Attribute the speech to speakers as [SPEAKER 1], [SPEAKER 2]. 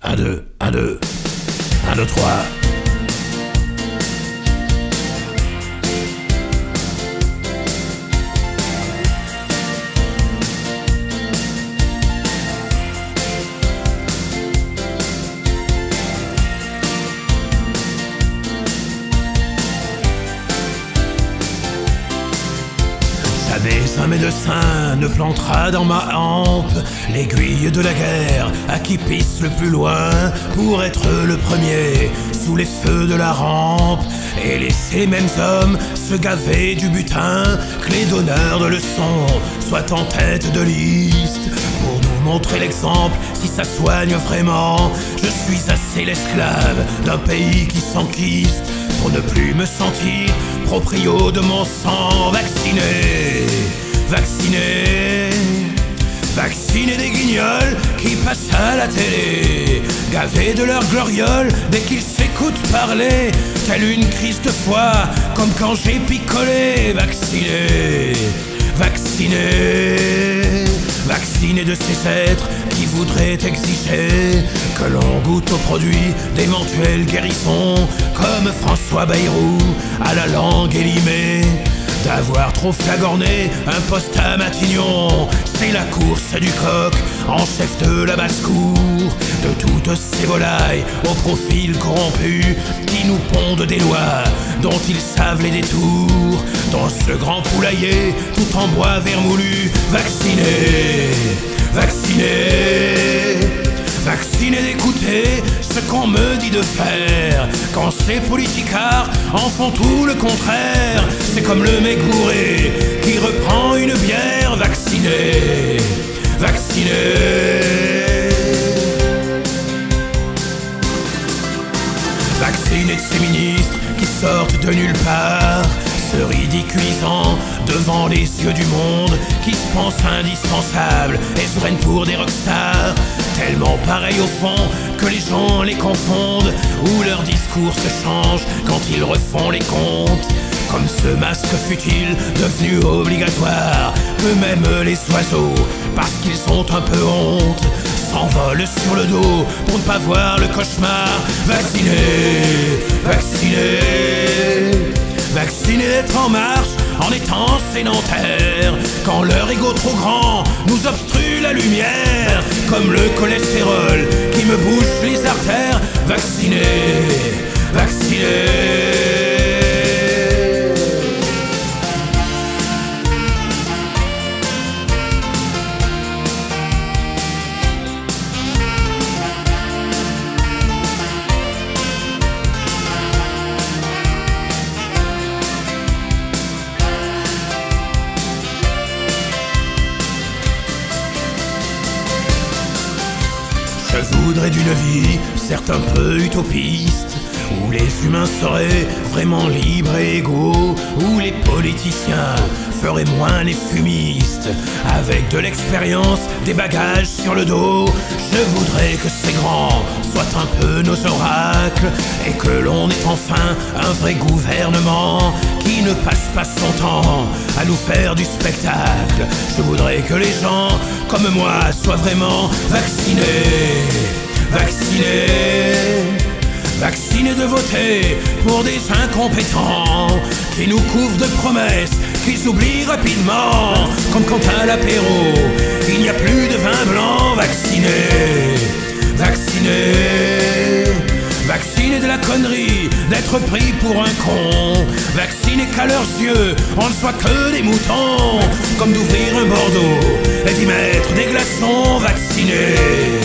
[SPEAKER 1] 1, 2, 1, 2, 1, 2, 3. Jamais un médecin ne plantera dans ma hampe l'aiguille de la guerre à qui pisse le plus loin pour être le premier sous les feux de la rampe et laisser les mêmes hommes se gaver du butin que les donneurs de leçons soient en tête de liste pour nous montrer l'exemple. Si ça soigne vraiment, je suis assez l'esclave d'un pays qui s'enquiste pour ne plus me sentir proprio de mon sang. Vacciné, vacciné, vacciné des guignols qui passent à la télé, gavés de leur gloriole dès qu'ils s'écoutent parler, telle une crise de foi, comme quand j'ai picolé. Vacciné, vacciné, vacciné de ces êtres qui voudraient exiger que l'on goûte aux produits d'éventuelles guérisons, comme François Bayrou à la langue élimée, d'avoir trop flagorné un poste à Matignon. C'est la course du coq en chef de la basse-cour, de toutes ces volailles au profil corrompu qui nous pondent des lois dont ils savent les détours. Dans ce grand poulailler tout en bois vermoulu, vacciné, vacciné, vacciné d'écouter ce qu'on me dit de faire quand ces politicards en font tout le contraire. C'est comme le mec bourré qui reprend une bière. Vacciné, vacciné, vacciné de ces ministres qui sortent de nulle part, se ridiculisant devant les yeux du monde, qui se pensent indispensables et se prennent pour des rockstars, tellement pareils au fond que les gens les confondent, ou leur discours se change quand ils refont les comptes. Comme ce masque futile devenu obligatoire, que même les oiseaux, parce qu'ils ont un peu honte, s'envolent sur le dos pour ne pas voir le cauchemar. Vacciné, vacciné, vacciné d'être en marche en étant sédentaire, quand leur ego trop grand nous obstrue la lumière, comme le cholestérol qui me bouche les artères. Vacciné, vacciné. Je voudrais d'une vie, certes un peu utopiste, où les humains seraient vraiment libres et égaux, où les politiciens feraient moins les fumistes, avec de l'expérience, des bagages sur le dos. Je voudrais que ces grands soient un peu nos oracles, et que l'on ait enfin un vrai gouvernement qui ne passe pas son temps à nous faire du spectacle. Je voudrais que les gens comme moi soient vraiment vaccinés, vaccinés, vaccinés de voter pour des incompétents qui nous couvrent de promesses qu'ils oublient rapidement, comme quand à l'apéro il n'y a plus de vin blanc. Vaccinés, vaccinés, vaccinés de la connerie d'être pris pour un con, vaccinés qu'à leurs yeux on ne soit que des moutons, comme d'ouvrir un Bordeaux et d'y mettre des glaçons. Vaccinés,